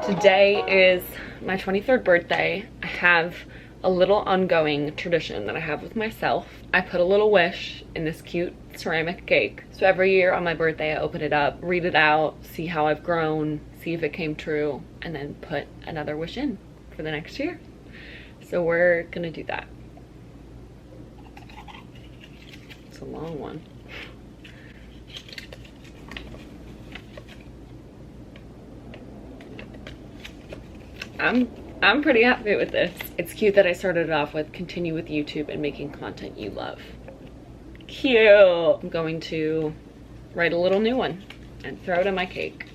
Today is my 23rd birthday. I have a little ongoing tradition that I have with myself. I put a little wish in this cute ceramic cake. So every year on my birthday, I open it up, read it out, see how I've grown, see if it came true, and then put another wish in for the next year. So we're gonna do that. It's a long one. I'm pretty happy with this. It's cute that I started it off with continue with YouTube and making content you love. Cute. I'm going to write a little new one and throw it in my cake.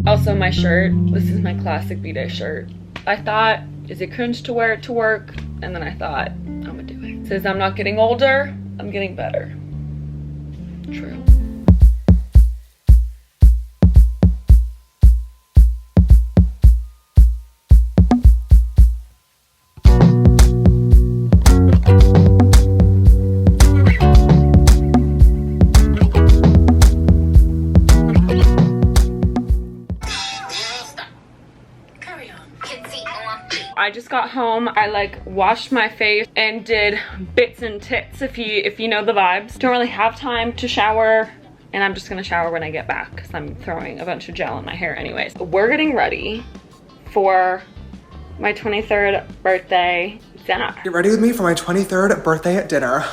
Also my shirt, this is my classic bday shirt. I thought, is it cringe to wear it to work? And then I thought, I'm gonna do it. It says I'm not getting older, I'm getting better. True. I just got home. I like washed my face and did bits and tits, if you know the vibes. Don't really have time to shower, and I'm just gonna shower when I get back because I'm throwing a bunch of gel in my hair anyways. We're getting ready for my 23rd birthday dinner. Get ready with me for my 23rd birthday dinner.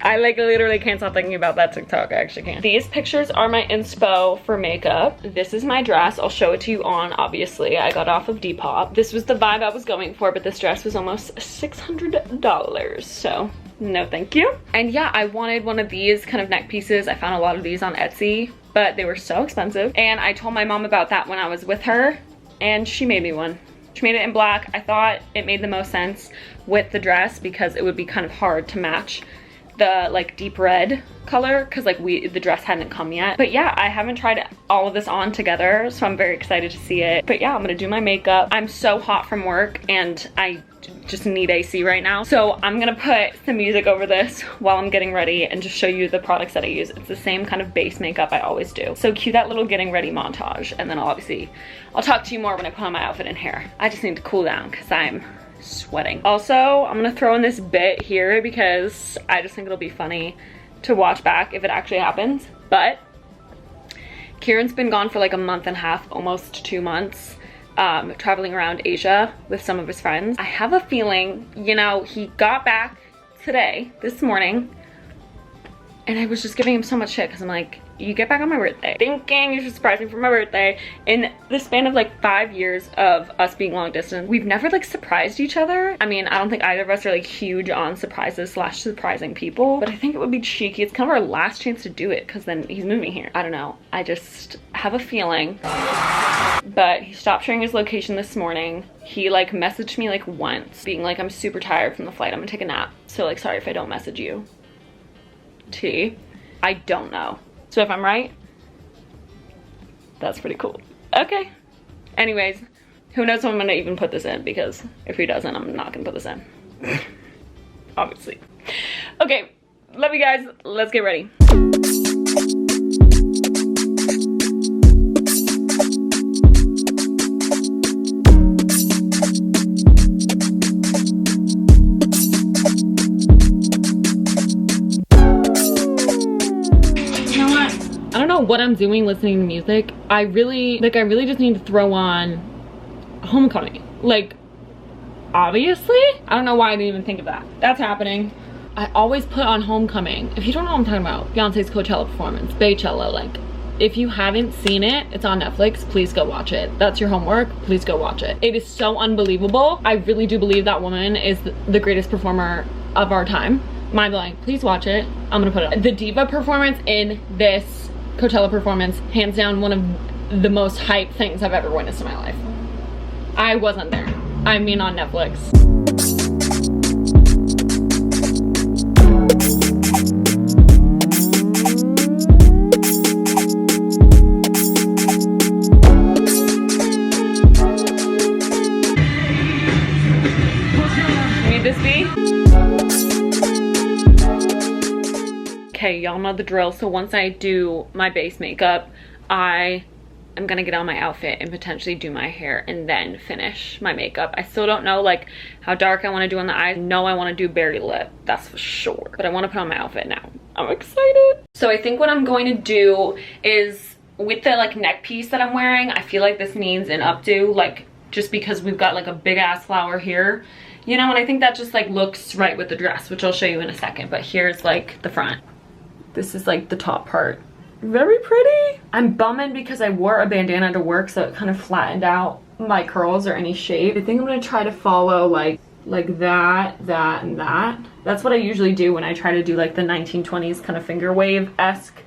I like literally can't stop thinking about that TikTok. I actually can't. These pictures are my inspo for makeup. This is my dress. I'll show it to you on, obviously. I got off of Depop. This was the vibe I was going for, but this dress was almost $600. So no thank you. And yeah, I wanted one of these kind of neck pieces. I found a lot of these on Etsy, but they were so expensive. And I told my mom about that when I was with her, and she made me one. She made it in black. I thought it made the most sense with the dress because it would be kind of hard to match the like deep red color because like the dress hadn't come yet. But yeah, I haven't tried all of this on together, so I'm very excited to see it. But yeah, I'm gonna do my makeup. I'm so hot from work and I just need AC right now, so I'm gonna put some music over this while I'm getting ready and just show you the products that I use. It's the same kind of base makeup I always do. So cue that little getting ready montage, and then I'll talk to you more when I put on my outfit and hair. I just need to cool down because I'm sweating. Also, I'm gonna throw in this bit here because I just think it'll be funny to watch back if it actually happens. But Kieran's been gone for like a month and a half, almost 2 months, traveling around Asia with some of his friends. I have a feeling, you know, he got back today, this morning, and I was just giving him so much shit because I'm like, you get back on my birthday, thinking you should surprise me for my birthday. In the span of like 5 years of us being long distance, we've never like surprised each other. I mean, I don't think either of us are like huge on surprises / surprising people, but I think it would be cheeky. It's kind of our last chance to do it because then he's moving here. I don't know. I just have a feeling. But he stopped sharing his location this morning. He like messaged me like once being like, I'm super tired from the flight, I'm gonna take a nap, so like sorry if I don't message you. T, I don't know. So if I'm right, that's pretty cool. Okay. Anyways, who knows if I'm gonna even put this in, because if he doesn't, I'm not gonna put this in. Obviously. Okay, love you guys. Let's get ready. I don't know what I'm doing listening to music. I really just need to throw on Homecoming. Like, obviously? I don't know why I didn't even think of that. That's happening. I always put on Homecoming. If you don't know what I'm talking about, Beyonce's Coachella performance, Baychella, like, if you haven't seen it, it's on Netflix, please go watch it. That's your homework, please go watch it. It is so unbelievable. I really do believe that woman is the greatest performer of our time. Mind blowing. Please watch it. I'm gonna put it on. The diva performance in this Coachella performance, hands down one of the most hype things I've ever witnessed in my life. I wasn't there. I mean on Netflix. y'all know the drill. So once I do my base makeup, I am gonna get on my outfit and potentially do my hair and then finish my makeup. I still don't know like how dark I want to do on the eyes. No, I want to do berry lip, that's for sure, but I want to put on my outfit now. I'm excited. So I think what I'm going to do is, with the like neck piece that I'm wearing, I feel like this needs an updo, like just because we've got like a big ass flower here, you know, and I think that just like looks right with the dress, which I'll show you in a second. But here's like the front. This is like the top part. Very pretty. I'm bumming because I wore a bandana to work, so it kind of flattened out my curls or any shape. I think I'm gonna try to follow like that, and that. That's what I usually do when I try to do like the 1920s kind of finger wave-esque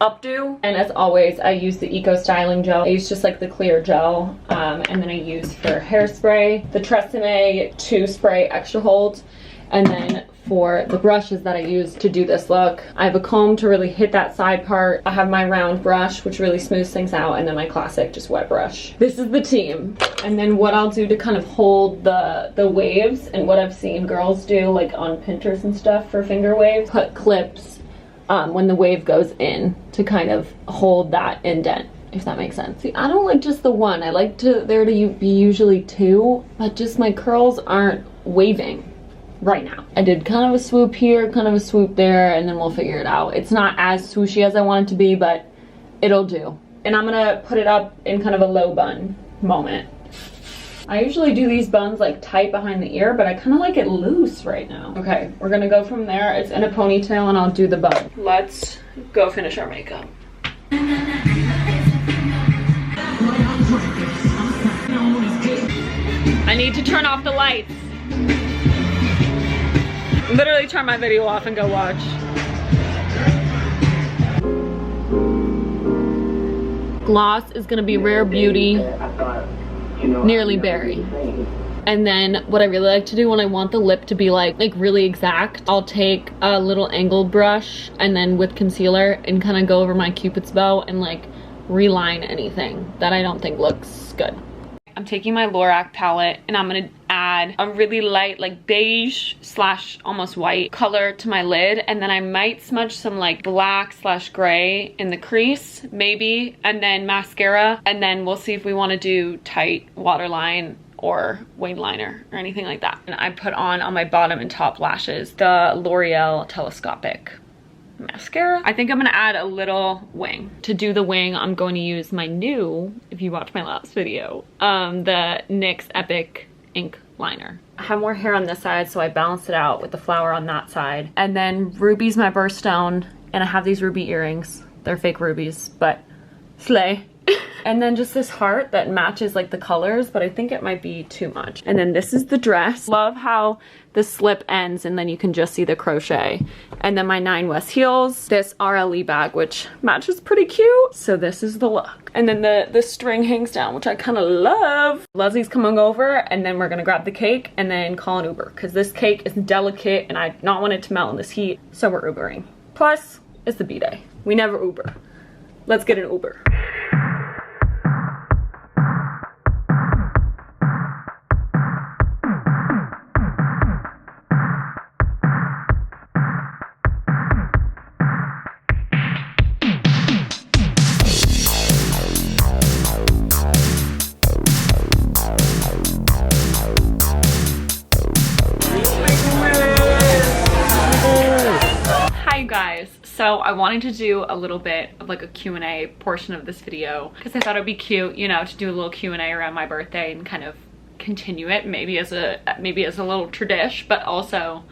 updo. And as always, I use the Eco Styling Gel. I use just like the clear gel, and then I use for hairspray the Tresemme 2 Spray Extra Hold. And then for the brushes that I use to do this look, I have a comb to really hit that side part. I have my round brush, which really smooths things out, and then my classic just wet brush. This is the team. And then what I'll do to kind of hold the waves, and what I've seen girls do like on Pinterest and stuff for finger waves, put clips when the wave goes in to kind of hold that indent, if that makes sense. See, I don't like just the one. I like there to be usually two, but just my curls aren't waving right now. I did kind of a swoop here, kind of a swoop there, and then we'll figure it out. It's not as swooshy as I want it to be, but it'll do. And I'm gonna put it up in kind of a low bun moment. I usually do these buns like tight behind the ear, but I kind of like it loose right now. Okay, we're gonna go from there. It's in a ponytail and I'll do the bun. Let's go finish our makeup. I need to turn off the lights. Literally turn my video off and go watch. Gloss is gonna be Rare Beauty, Nearly Berry. And then what I really like to do when I want the lip to be like really exact, I'll take a little angled brush and then with concealer and kind of go over my Cupid's bow and like reline anything that I don't think looks good. I'm taking my Lorac palette and I'm gonna add a really light like beige slash almost white color to my lid, and then I might smudge some like black slash gray in the crease maybe, and then mascara, and then we'll see if we want to do tight waterline or wing liner or anything like that. And I put on my bottom and top lashes the L'Oreal Telescopic mascara. I think I'm gonna add a little wing. To do the wing, I'm going to use my new, if you watched my last video, the NYX Epic ink liner. I have more hair on this side, so I balanced it out with the flower on that side. And then ruby's my birthstone, and I have these ruby earrings. They're fake rubies, but slay. And then just this heart that matches like the colors, but I think it might be too much. And then this is the dress. Love how the slip ends and then you can just see the crochet. And then my 9 West heels, this RLE bag, which matches pretty cute. So this is the look. And then the string hangs down, which I kind of love. Leslie's coming over and then we're gonna grab the cake and then call an Uber, because this cake is delicate and I do not want it to melt in this heat. So we're Ubering. Plus, it's the B-Day. We never Uber. Let's get an Uber. So I wanted to do a little bit of like a Q&A portion of this video because I thought it'd be cute, you know, to do a little Q&A around my birthday and kind of continue it maybe as a little tradish, but also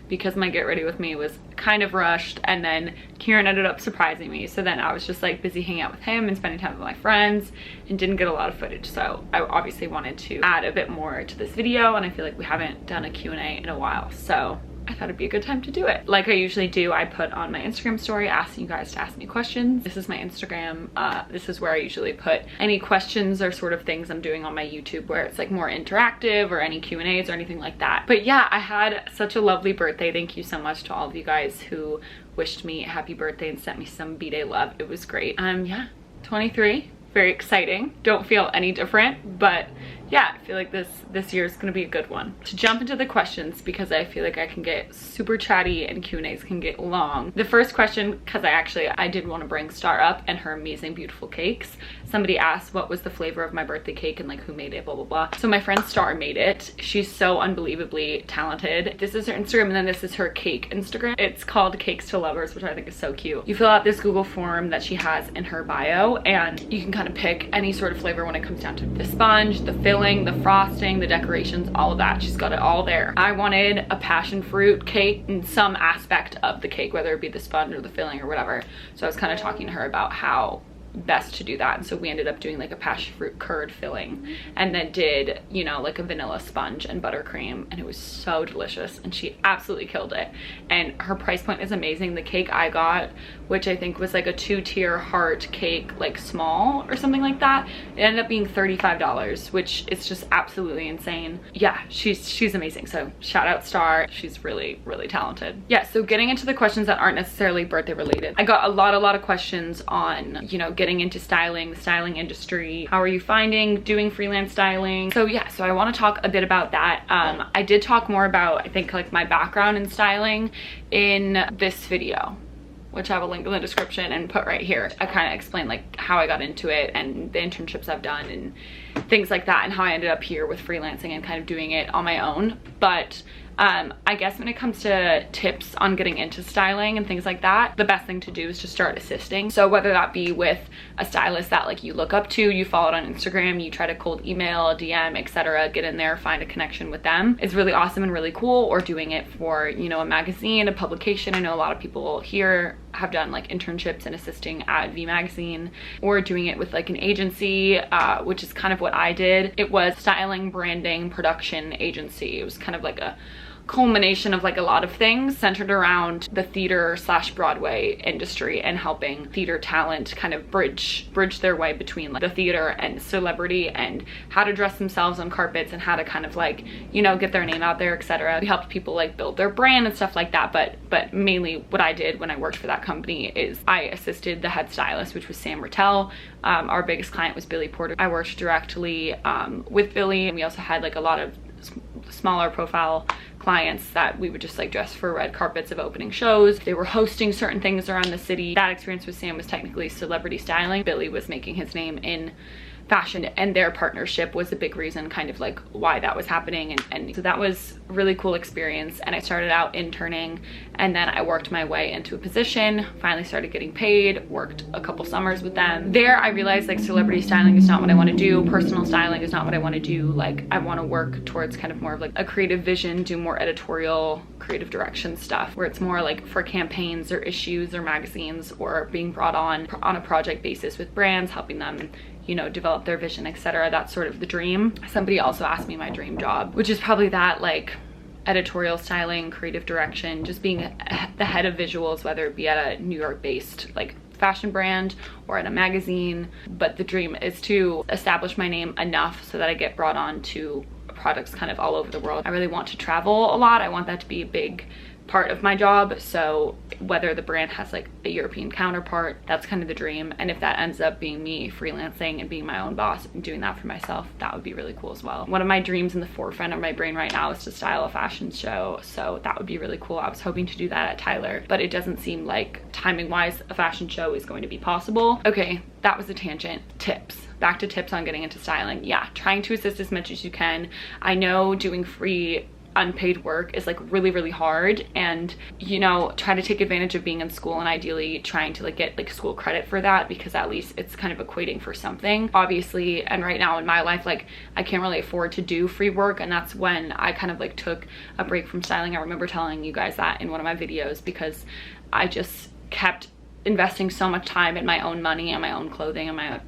because my get ready with me was kind of rushed, and then Kieran ended up surprising me. So then I was just like busy hanging out with him and spending time with my friends and didn't get a lot of footage. So I obviously wanted to add a bit more to this video, and I feel like we haven't done a Q&A in a while. So I thought it'd be a good time to do it. Like I usually do, I put on my Instagram story asking you guys to ask me questions. This is my Instagram. This is where I usually put any questions or sort of things I'm doing on my YouTube where it's like more interactive, or any Q&As or anything like that. But yeah, I had such a lovely birthday. Thank you so much to all of you guys who wished me a happy birthday and sent me some B-Day love. It was great. Yeah, 23. Very exciting. Don't feel any different, but yeah, I feel like this year is gonna be a good one. To jump into the questions, because I feel like I can get super chatty and Q&As can get long. The first question, because I did want to bring Star up and her amazing, beautiful cakes. Somebody asked what was the flavor of my birthday cake and like who made it, blah, blah, blah. So my friend Star made it. She's so unbelievably talented. This is her Instagram and then this is her cake Instagram. It's called Cakes to Lovers, which I think is so cute. You fill out this Google form that she has in her bio and you can kind of pick any sort of flavor when it comes down to the sponge, the filling, the frosting, the decorations, all of that. She's got it all there. I wanted a passion fruit cake in some aspect of the cake, whether it be the sponge or the filling or whatever. So I was kind of talking to her about how best to do that, and so we ended up doing like a passion fruit curd filling and then did, you know, like a vanilla sponge and buttercream, and it was so delicious and she absolutely killed it. And her price point is amazing. The cake I got, which I think was like a 2-tier heart cake, like small or something like that, it ended up being $35, which is just absolutely insane. Yeah, she's amazing. So shout out Star, she's really talented. Yeah, so getting into the questions that aren't necessarily birthday related, I got a lot of questions on, you know, getting into styling, the styling industry. How are you finding doing freelance styling? So yeah, so I want to talk a bit about that. I did talk more about, I think, like my background in styling in this video, which I have a link in the description and put right here. I kind of explained like how I got into it and the internships I've done and things like that, and how I ended up here with freelancing and kind of doing it on my own. But I guess when it comes to tips on getting into styling and things like that, the best thing to do is to start assisting. So whether that be with a stylist that like you look up to, you follow it on Instagram, you try to cold email, DM, etc., get in there, find a connection with them. It's really awesome and really cool. Or doing it for, you know, a magazine, a publication. I know a lot of people here have done like internships and assisting at V Magazine, or doing it with like an agency, which is kind of what I did. It was styling, branding, production agency. It was kind of like a culmination of like a lot of things centered around the theater / Broadway industry and helping theater talent kind of bridge their way between like the theater and celebrity, and how to dress themselves on carpets and how to kind of like, you know, get their name out there, etc. We helped people like build their brand and stuff like that, but mainly what I did when I worked for that company is I assisted the head stylist, which was Sam Rattel. Our biggest client was Billy Porter. I worked directly with Billy, and we also had like a lot of smaller profile clients that we would just like dress for red carpets of opening shows. They were hosting certain things around the city. That experience with Sam was technically celebrity styling. Billy was making his name in fashion, and their partnership was a big reason kind of like why that was happening, and so that was a really cool experience. And I started out interning, and then I worked my way into a position, finally started getting paid, worked a couple summers with them. There I realized like celebrity styling is not what I want to do, personal styling is not what I want to do. Like I want to work towards kind of more of like a creative vision, do more editorial, creative direction stuff, where it's more like for campaigns or issues or magazines, or being brought on a project basis with brands, helping them, you know, develop their vision, etc. That's sort of the dream. Somebody also asked me my dream job, which is probably that, like editorial styling, creative direction, just being the head of visuals, whether it be at a New York based like fashion brand or at a magazine. But the dream is to establish my name enough so that I get brought on to products kind of all over the world. I really want to travel a lot. I want that to be a big part of my job. So whether the brand has like a European counterpart, that's kind of the dream. And if that ends up being me freelancing and being my own boss and doing that for myself, that would be really cool as well. One of my dreams in the forefront of my brain right now is to style a fashion show, so that would be really cool. I was hoping to do that at Tyler, but it doesn't seem like timing wise a fashion show is going to be possible. Okay, that was a tangent. Tips. Back to tips on getting into styling. Yeah, trying to assist as much as you can. I know doing free unpaid work is like really hard, and you know, try to take advantage of being in school and ideally trying to like get like school credit for that, because at least it's kind of equating for something, obviously. And right now in my life, like I can't really afford to do free work, and that's when I kind of like took a break from styling. I remember telling you guys that in one of my videos, because I just kept investing so much time and my own money and my own clothing and my,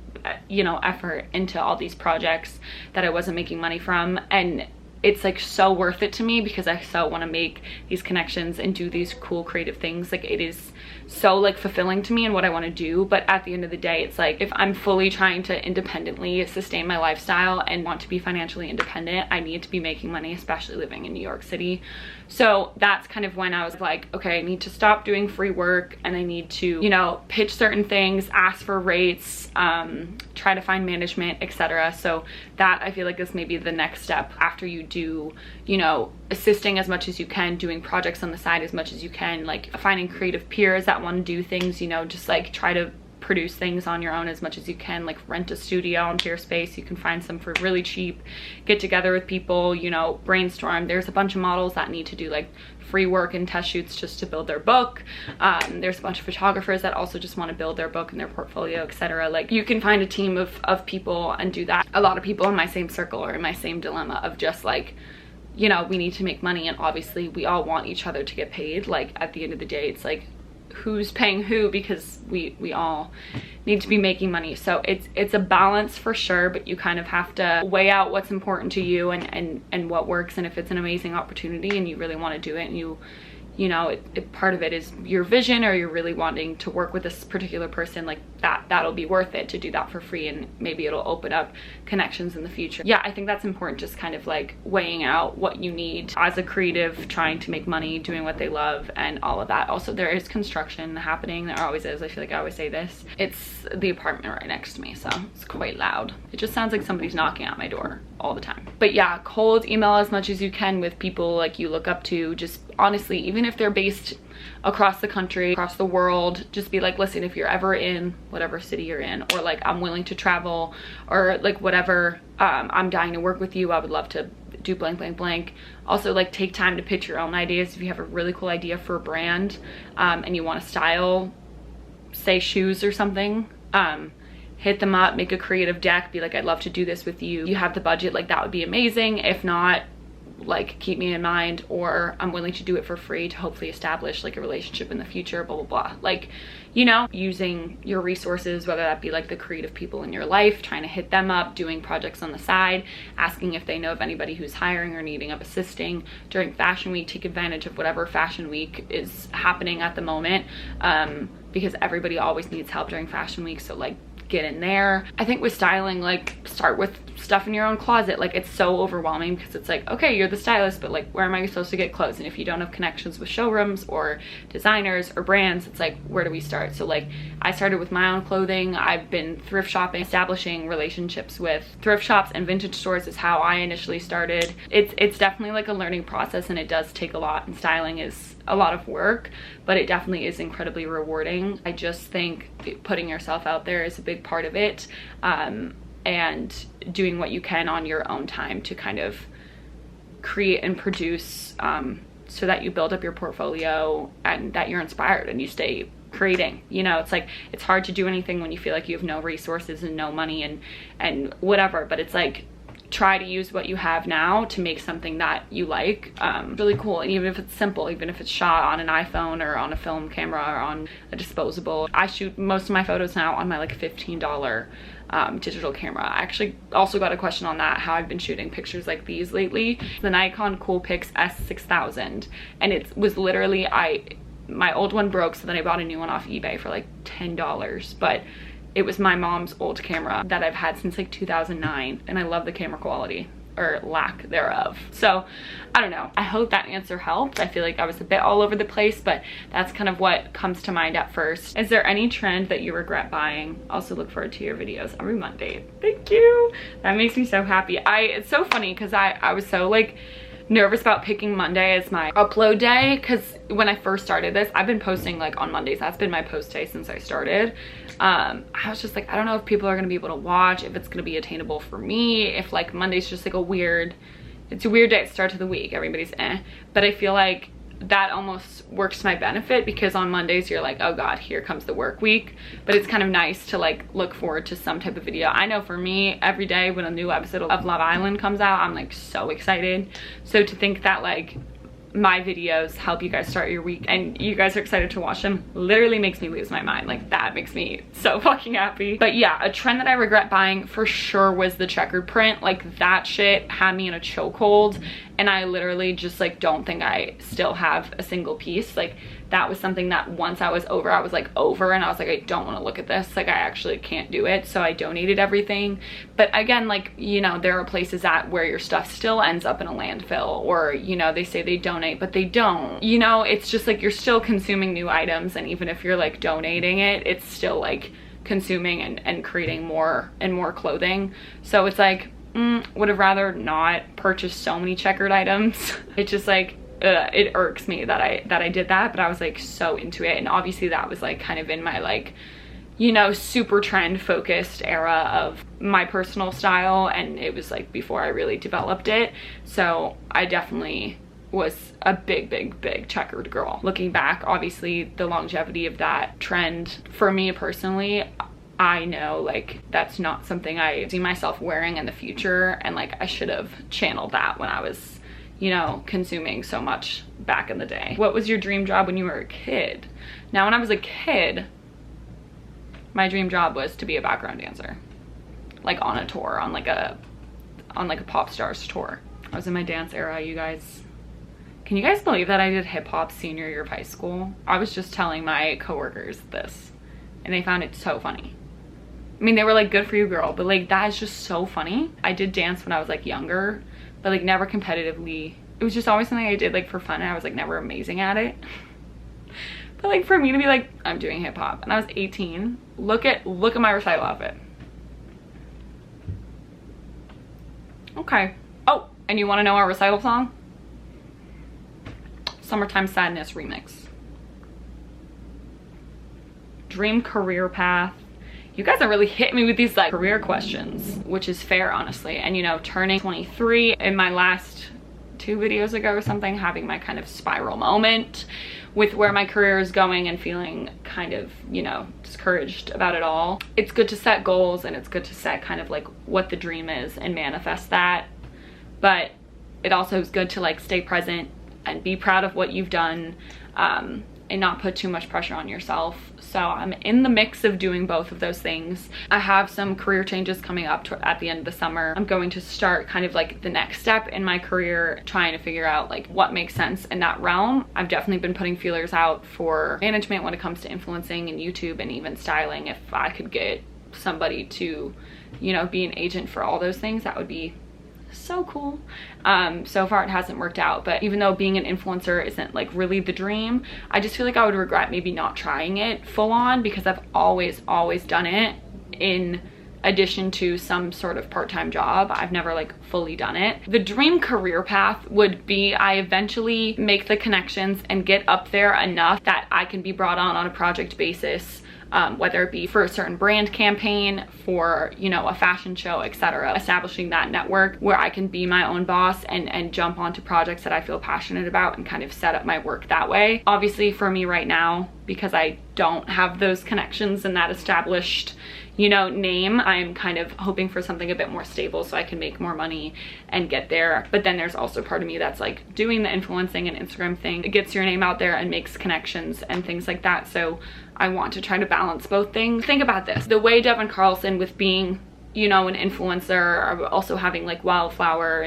you know, effort into all these projects that I wasn't making money from. And it's like so worth it to me because I so want to make these connections and do these cool creative things. Like it is so like fulfilling to me and what I want to do. But at the end of the day, it's like if I'm fully trying to independently sustain my lifestyle and want to be financially independent, I need to be making money, especially living in New York City. So that's kind of when I was like, okay, I need to stop doing free work and I need to, you know, pitch certain things, ask for rates, try to find management, etc. So that I feel like is maybe the next step after you do, you know, assisting as much as you can, doing projects on the side as much as you can, like finding creative peers that want to do things, you know, just like try to produce things on your own as much as you can, like rent a studio into your space. You can find some for really cheap, get together with people, you know, brainstorm. There's a bunch of models that need to do like free work and test shoots just to build their book. There's a bunch of photographers that also just want to build their book and their portfolio, etc. Like you can find a team of people and do that. A lot of people in my same circle are in my same dilemma of just like, you know, we need to make money and obviously we all want each other to get paid. Like at the end of the day, it's like who's paying who, because we all need to be making money. So it's a balance for sure, but you kind of have to weigh out what's important to you and what works. And if it's an amazing opportunity and you really want to do it and you know, part of it is your vision, or you're really wanting to work with this particular person, like that'll be worth it to do that for free, and maybe it'll open up connections in the future. Yeah, I think that's important, just kind of like weighing out what you need as a creative trying to make money, doing what they love and all of that. Also, there is construction happening. There always is. I feel like I always say this. It's the apartment right next to me, so it's quite loud. It just sounds like somebody's knocking at my door all the time. But yeah, cold email as much as you can with people like you look up to. Just honestly, even if they're based across the country, across the world, just be like, listen, if you're ever in whatever city you're in, or like I'm willing to travel, or like whatever, I'm dying to work with you, I would love to do blank blank blank. Also, like take time to pitch your own ideas. If you have a really cool idea for a brand and you want to style, say shoes or something, hit them up, make a creative deck, be like, I'd love to do this with you. You have the budget, like that would be amazing. If not, like keep me in mind, or I'm willing to do it for free to hopefully establish like a relationship in the future, blah blah blah. Like, you know, using your resources, whether that be like the creative people in your life, trying to hit them up, doing projects on the side, asking if they know of anybody who's hiring or needing of assisting during fashion week. Take advantage of whatever fashion week is happening at the moment, because everybody always needs help during fashion week. So like get in there. I think with styling, like start with stuff in your own closet. Like it's so overwhelming because it's like, okay, you're the stylist, but like where am I supposed to get clothes? And if you don't have connections with showrooms or designers or brands, it's like, where do we start? So like I started with my own clothing. I've been thrift shopping. Establishing relationships with thrift shops and vintage stores is how I initially started. It's definitely like a learning process, and it does take a lot, and styling is a lot of work, but it definitely is incredibly rewarding. I just think putting yourself out there is a big part of it, and doing what you can on your own time to kind of create and produce, so that you build up your portfolio and that you're inspired and you stay creating. You know, it's like it's hard to do anything when you feel like you have no resources and no money and whatever, but it's like try to use what you have now to make something that you like, really cool. And even if it's simple, even if it's shot on an iPhone or on a film camera or on a disposable. I shoot most of my photos now on my like $15 digital camera. I actually also got a question on that, how I've been shooting pictures like these lately. The Nikon Coolpix S6000, and it was literally, my old one broke, so then I bought a new one off eBay for like $10, but it was my mom's old camera that I've had since like 2009, and I love the camera quality, or lack thereof. So I don't know, I hope that answer helped. I feel like I was a bit all over the place, but that's kind of what comes to mind at first. Is there any trend that you regret buying? Also look forward to your videos every Monday. Thank you, that makes me so happy. It's so funny because I was so like nervous about picking Monday as my upload day, because when I first started this, I've been posting like on Mondays. That's been my post day since I started. I was just like, I don't know if people are gonna be able to watch, if it's gonna be attainable for me, if like Monday's just like it's a weird day at the start of the week, everybody's but I feel like that almost works to my benefit, because on Mondays you're like, oh god, here comes the work week. But it's kind of nice to like look forward to some type of video. I know for me, every day when a new episode of Love Island comes out, I'm like so excited. So to think that like my videos help you guys start your week and you guys are excited to watch them literally makes me lose my mind. Like, that makes me so fucking happy. But yeah, a trend that I regret buying for sure was the checkered print. Like, that shit had me in a chokehold, and I literally just like don't think I still have a single piece. Like, that was something that once I was over, I was like over, and I was like, I don't want to look at this. Like, I actually can't do it. So I donated everything. But again, like, you know, there are places at where your stuff still ends up in a landfill, or, you know, they say they donate, but they don't. You know, it's just like you're still consuming new items, and even if you're like donating it, it's still like consuming and creating more and more clothing. So it's like, would have rather not purchased so many checkered items. It's just like, it irks me that I did that, but I was like so into it. And obviously that was like kind of in my like, you know, super trend focused era of my personal style, and it was like before I really developed it. So I definitely was a big checkered girl. Looking back, obviously the longevity of that trend for me personally, I know like that's not something I see myself wearing in the future, and like I should have channeled that when I was, you know, consuming so much back in the day. What was your dream job when you were a kid? Now, when I was a kid, my dream job was to be a background dancer, like on a tour, on like a pop stars tour. I was in my dance era, you guys. Can you guys believe that I did hip hop senior year of high school? I was just telling my coworkers this, and they found it so funny. I mean, they were like, good for you, girl, but like that is just so funny. I did dance when I was like younger, but like never competitively. It was just always something I did like for fun, and I was like never amazing at it. But like for me to be like, I'm doing hip hop, and I was 18. Look at my recital outfit. Okay. Oh, and you want to know our recital song? Summertime Sadness remix. Dream career path. You guys are really hitting me with these like career questions, which is fair, honestly. And you know, turning 23 in my last 2 videos ago or something, having my kind of spiral moment with where my career is going and feeling kind of, you know, discouraged about it all. It's good to set goals, and it's good to set kind of like what the dream is and manifest that. But it also is good to like stay present and be proud of what you've done, and not put too much pressure on yourself. So I'm in the mix of doing both of those things. I have some career changes coming up at the end of the summer. I'm going to start kind of like the next step in my career, trying to figure out like what makes sense in that realm. I've definitely been putting feelers out for management when it comes to influencing and YouTube and even styling. If I could get somebody to, you know, be an agent for all those things, that would be so cool. So far it hasn't worked out, but even though being an influencer isn't like really the dream, I just feel like I would regret maybe not trying it full on, because I've always done it in addition to some sort of part-time job. I've never like fully done it. The dream career path would be I eventually make the connections and get up there enough that I can be brought on a project basis, whether it be for a certain brand campaign, for, you know, a fashion show, etc. Establishing that network where I can be my own boss and jump onto projects that I feel passionate about and kind of set up my work that way. Obviously for me right now, because I don't have those connections and that established, you know, name, I'm kind of hoping for something a bit more stable so I can make more money and get there. But then there's also part of me that's like doing the influencing and Instagram thing. It gets your name out there and makes connections and things like that. So I want to try to balance both things. Think about this. The way Devin Carlson, with being, you know, an influencer, also having like Wildflower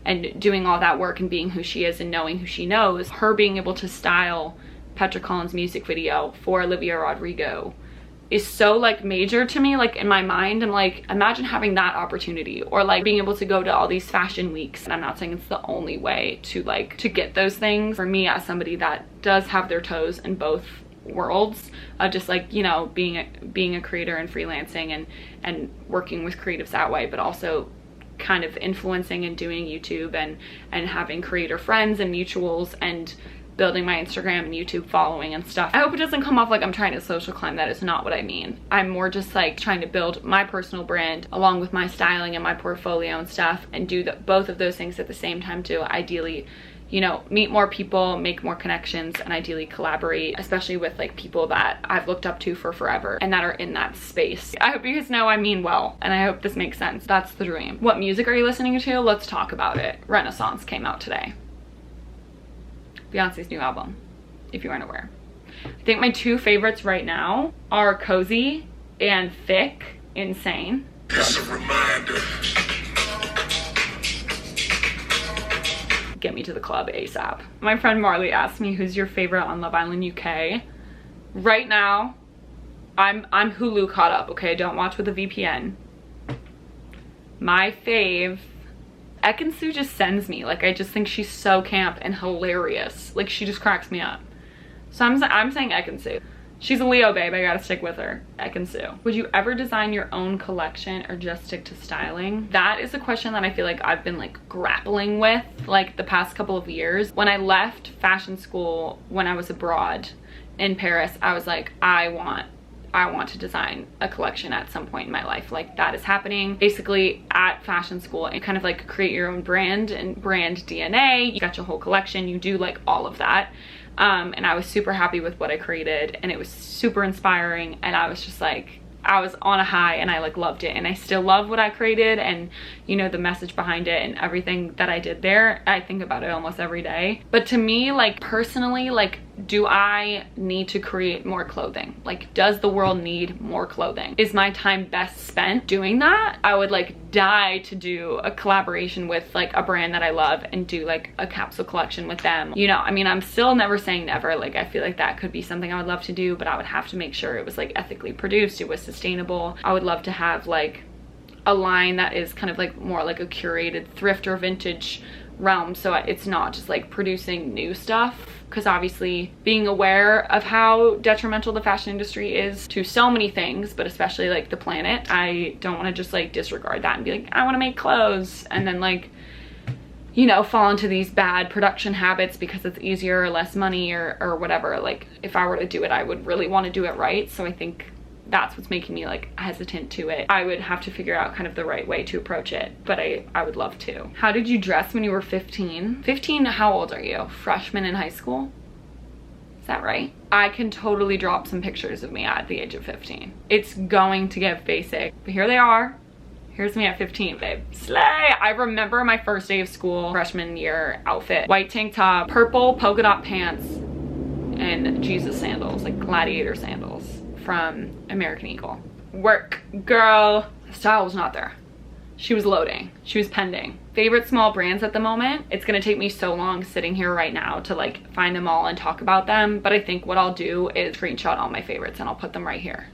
and doing all that work and being who she is and knowing who she knows, her being able to style Petra Collins' music video for Olivia Rodrigo is so like major to me. Like in my mind, I'm like, imagine having that opportunity, or like being able to go to all these fashion weeks. And I'm not saying it's the only way to like to get those things. For me, as somebody that does have their toes in both worlds of just like, you know, being a creator and freelancing and working with creatives that way, but also kind of influencing and doing YouTube and having creator friends and mutuals and building my Instagram and YouTube following and stuff. I hope it doesn't come off like I'm trying to social climb. That is not what I mean. I'm more just like trying to build my personal brand along with my styling and my portfolio and stuff, and do both of those things at the same time to ideally, you know, meet more people, make more connections, and ideally collaborate, especially with like people that I've looked up to for forever and that are in that space. I hope you guys know I mean well, and I hope this makes sense. That's the dream. What music are you listening to? Let's talk about it. Renaissance came out today. Beyonce's new album, if you aren't aware. I think my two favorites right now are Cozy and Thick, Insane. Just a reminder. Get me to the club ASAP. My friend Marley asked me who's your favorite on Love Island UK. Right now, I'm Hulu caught up, okay? Don't watch with a VPN. My fave, Ekin-Su just sends me. Like, I just think she's so camp and hilarious. Like, she just cracks me up. So I'm saying Ekin-Su. She's a Leo, babe. I gotta stick with her. Ekin-Su. Would you ever design your own collection or just stick to styling? That is a question that I feel like I've been like grappling with like the past couple of years. When I left fashion school when I was abroad in Paris, I was like, I want to design a collection at some point in my life. Like, that is happening basically at fashion school, and kind of like create your own brand and brand DNA. You got your whole collection, you do like all of that. And I was super happy with what I created, and it was super inspiring, and I was just like, I was on a high, and I like loved it, and I still love what I created, and you know, the message behind it and everything that I did there. I think about it almost every day. But to me, like personally, like, do I need to create more clothing? Like, does the world need more clothing? Is my time best spent doing that? I would like die to do a collaboration with like a brand that I love and do like a capsule collection with them. You know, I mean, I'm still never saying never. Like, I feel like that could be something I would love to do, but I would have to make sure it was like ethically produced, it was sustainable. I would love to have like a line that is kind of like more like a curated thrift or vintage realm, so it's not just like producing new stuff, because obviously being aware of how detrimental the fashion industry is to so many things, but especially like the planet, I don't want to just like disregard that and be like, I want to make clothes, and then like, you know, fall into these bad production habits because it's easier or less money or whatever. Like, if I were to do it, I would really want to do it right. So I think that's what's making me like hesitant to it. I would have to figure out kind of the right way to approach it, but I would love to. How did you dress when you were 15? 15, how old are you? Freshman in high school? Is that right? I can totally drop some pictures of me at the age of 15. It's going to get basic, but here they are. Here's me at 15, babe. Slay! I remember my first day of school, freshman year outfit. White tank top, purple polka dot pants, and Jesus sandals, like gladiator sandals from American Eagle. Work, girl. Style was not there. She was loading. She was pending. Favorite small brands at the moment? It's gonna take me so long sitting here right now to like find them all and talk about them, but I think what I'll do is screenshot all my favorites and I'll put them right here.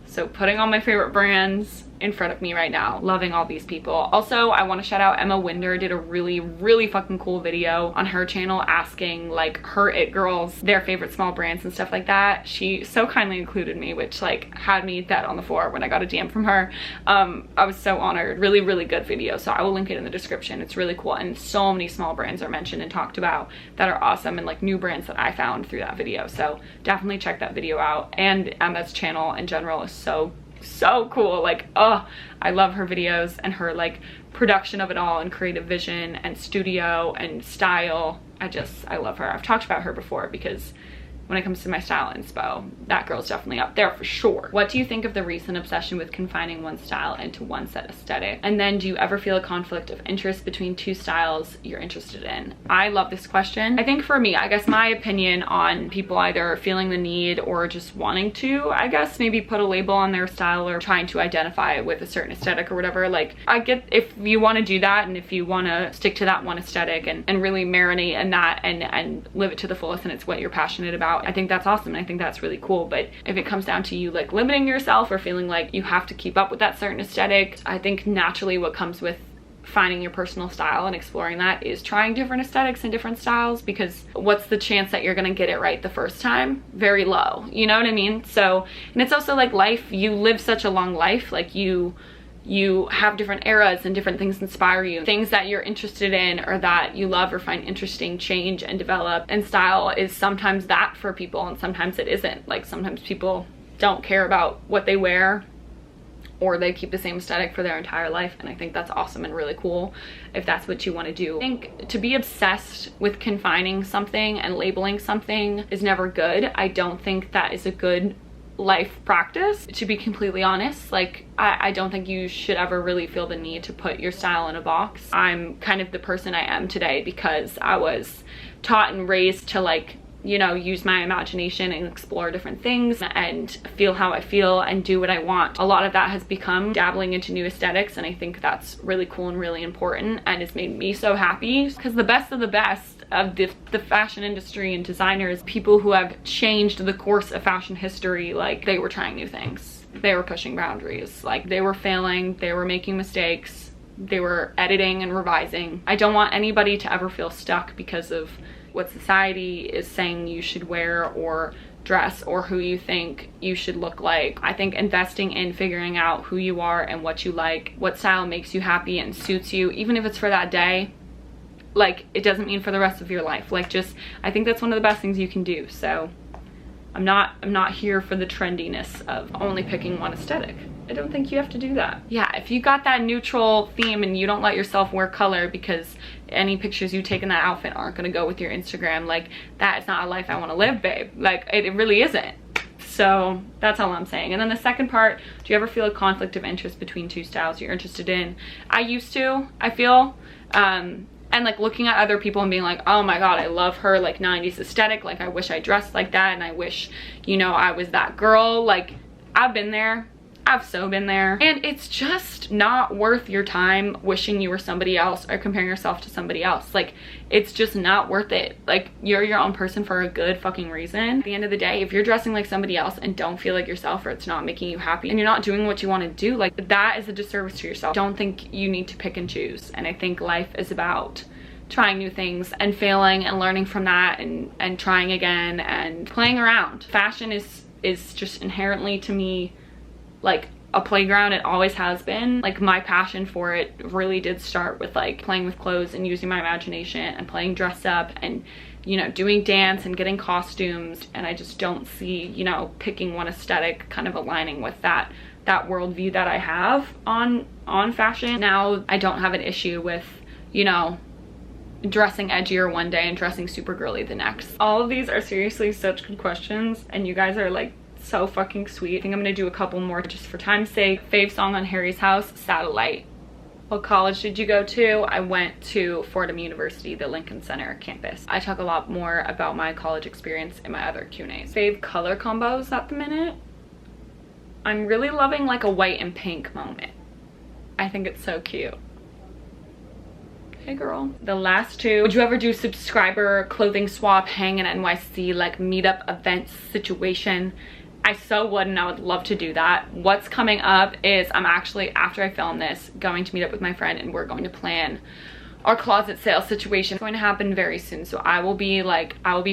So putting all my favorite brands in front of me right now, loving all these people. Also, I want to shout out Emma Winder, did a really fucking cool video on her channel asking like her it girls their favorite small brands and stuff like that. She so kindly included me, which like had me dead on the floor when I got a DM from her. I was so honored. Really good video, so I will link it in the description. It's really cool, and so many small brands are mentioned and talked about that are awesome, and like new brands that I found through that video. So definitely check that video out, and Emma's channel in general is so cool. Like, oh, I love her videos and her like production of it all and creative vision and studio and style. I love her. I've talked about her before because when it comes to my style inspo, that girl's definitely up there for sure. What do you think of the recent obsession with confining one style into one set aesthetic? And then, do you ever feel a conflict of interest between two styles you're interested in? I love this question. I think for me, I guess my opinion on people either feeling the need or just wanting to, I guess, maybe put a label on their style or trying to identify with a certain aesthetic or whatever. Like, I get if you want to do that and if you want to stick to that one aesthetic and really marinate in that and live it to the fullest and it's what you're passionate about, I think that's awesome. I think that's really cool. But if it comes down to you like limiting yourself or feeling like you have to keep up with that certain aesthetic, I think naturally what comes with finding your personal style and exploring that is trying different aesthetics and different styles, because what's the chance that you're gonna get it right the first time? Very low, you know what I mean? So, and it's also like life, you live such a long life, like you have different eras and different things inspire you. Things that you're interested in or that you love or find interesting change and develop, and style is sometimes that for people and sometimes it isn't. Like, sometimes people don't care about what they wear or they keep the same aesthetic for their entire life, and I think that's awesome and really cool if that's what you want to do. I think to be obsessed with confining something and labeling something is never good. I don't think that is a good life practice, to be completely honest. Like, I don't think you should ever really feel the need to put your style in a box. I'm kind of the person I am today because I was taught and raised to like, you know, use my imagination and explore different things and feel how I feel and do what I want. A lot of that has become dabbling into new aesthetics, and I think that's really cool and really important, and it's made me so happy because the best of the fashion industry and designers, people who have changed the course of fashion history, like they were trying new things, they were pushing boundaries, like they were failing, they were making mistakes, they were editing and revising. I don't want anybody to ever feel stuck because of what society is saying you should wear or dress or who you think you should look like. I think investing in figuring out who you are and what you like, what style makes you happy and suits you, even if it's for that day, like it doesn't mean for the rest of your life. Like just, I think that's one of the best things you can do. So I'm not here for the trendiness of only picking one aesthetic. I don't think you have to do that. Yeah, if you got that neutral theme and you don't let yourself wear color because any pictures you take in that outfit aren't gonna go with your Instagram, like that is not a life I wanna live, babe. Like it really isn't. So that's all I'm saying. And then the second part, do you ever feel a conflict of interest between two styles you're interested in? I used to, I feel. And like looking at other people and being like, oh my god, I love her like 90s aesthetic, like I wish I dressed like that, and I wish, you know, I was that girl. Like I've been there, I've so been there, and it's just not worth your time wishing you were somebody else or comparing yourself to somebody else. Like it's just not worth it. Like you're your own person for a good fucking reason. At the end of the day, if you're dressing like somebody else and don't feel like yourself, or it's not making you happy and you're not doing what you want to do, like that is a disservice to yourself. Don't think you need to pick and choose. And I think life is about trying new things and failing and learning from that and trying again and playing around. Fashion is just inherently, to me, like a playground. It always has been. Like my passion for it really did start with like playing with clothes and using my imagination and playing dress up and, you know, doing dance and getting costumes. And I just don't see, you know, picking one aesthetic kind of aligning with that worldview that I have on fashion. Now I don't have an issue with, you know, dressing edgier one day and dressing super girly the next. All of these are seriously such good questions, and you guys are like so fucking sweet. I think I'm gonna do a couple more just for time's sake. Fave song on Harry's House, Satellite. What college did you go to? I went to Fordham University, the Lincoln Center campus. I talk a lot more about my college experience in my other Q&As. Fave color combos at the minute? I'm really loving like a white and pink moment. I think it's so cute. Hey girl. The last two, would you ever do subscriber clothing swap, hang in NYC, like meetup event situation? I so would, and I would love to do that. What's coming up is I'm actually, after I film this, going to meet up with my friend and we're going to plan our closet sale situation. It's going to happen very soon, so I will be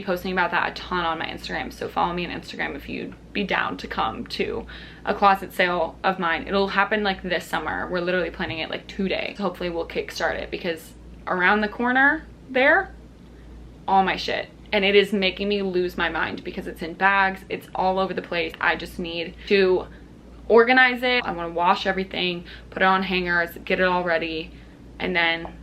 posting about that a ton on my Instagram. So follow me on Instagram if you'd be down to come to a closet sale of mine. It'll happen like this summer. We're literally planning it like 2 days. So hopefully we'll kickstart it, because around the corner there, all my shit, and it is making me lose my mind because it's in bags, it's all over the place. I just need to organize it. I want to wash everything, put it on hangers, get it all ready, and then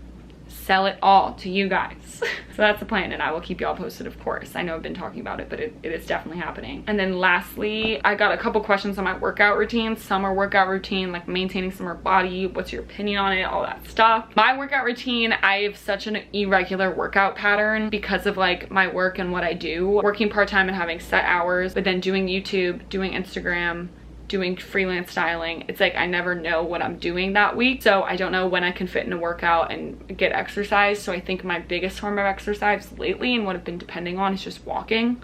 sell it all to you guys. So that's the plan, and I will keep y'all posted, of course. I know I've been talking about it, but it is definitely happening. And then lastly, I got a couple questions on my workout routine. Summer workout routine, like maintaining summer body, what's your opinion on it, all that stuff. My workout routine, I have such an irregular workout pattern because of like my work and what I do. Working part-time and having set hours, but then doing YouTube, doing Instagram, doing freelance styling. It's like I never know what I'm doing that week, so I don't know when I can fit in a workout and get exercise. So I think my biggest form of exercise lately and what I've been depending on is just walking.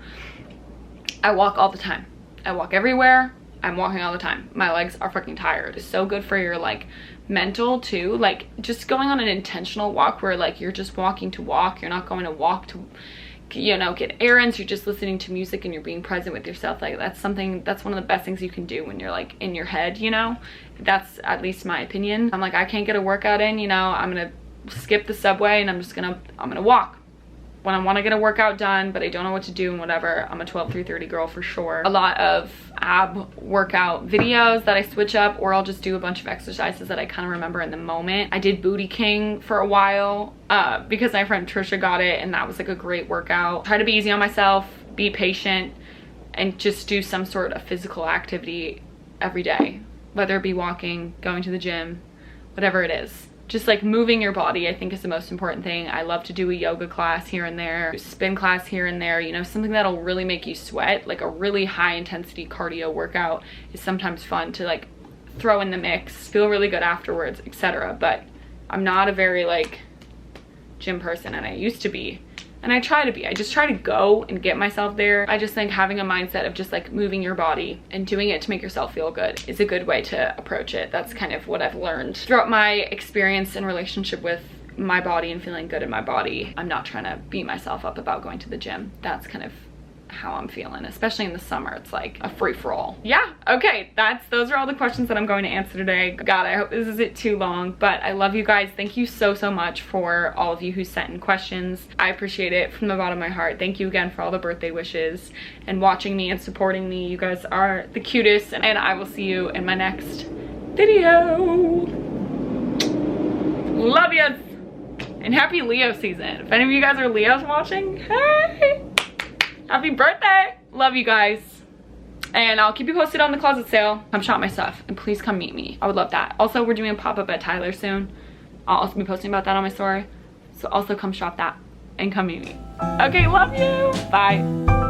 I walk all the time. I walk everywhere. I'm walking all the time. My legs are fucking tired. It's so good for your like mental too, like just going on an intentional walk where like you're just walking to walk. You're not going to walk to, you know, get errands. You're just listening to music and you're being present with yourself. Like that's one of the best things you can do when you're like in your head, you know. That's at least my opinion. I'm like, I can't get a workout in, you know, I'm gonna skip the subway and I'm gonna walk when I want to get a workout done, but I don't know what to do and whatever. I'm a 12-3-30 girl for sure. A lot of ab workout videos that I switch up, or I'll just do a bunch of exercises that I kind of remember in the moment. I did Booty King for a while because my friend Trisha got it, and that was like a great workout. Try to be easy on myself, be patient, and just do some sort of physical activity every day, whether it be walking, going to the gym, whatever it is. just like moving your body, I think, is the most important thing. I love to do a yoga class here and there, spin class here and there, you know, something that'll really make you sweat. Like a really high intensity cardio workout is sometimes fun to like throw in the mix, feel really good afterwards, etc. But I'm not a very like gym person, and I used to be. And I try to be. I just try to go and get myself there. I just think having a mindset of just like moving your body and doing it to make yourself feel good is a good way to approach it. That's kind of what I've learned throughout my experience and relationship with my body and feeling good in my body. I'm not trying to beat myself up about going to the gym. That's kind of how I'm feeling, especially in the summer. It's like a free-for-all. Yeah, okay, those are all the questions that I'm going to answer today. God, I hope this isn't too long, but I love you guys. Thank you so much for all of you who sent in questions. I appreciate it from the bottom of my heart. Thank you again for all the birthday wishes and watching me and supporting me. You guys are the cutest, and I will see you in my next video. Love yous, and happy Leo season. If any of you guys are Leos watching, hey! Happy birthday! Love you guys. And I'll keep you posted on the closet sale. Come shop my stuff and please come meet me. I would love that. Also, we're doing a pop-up at Tyler soon. I'll also be posting about that on my story. So also come shop that and come meet me. Okay, love you. Bye.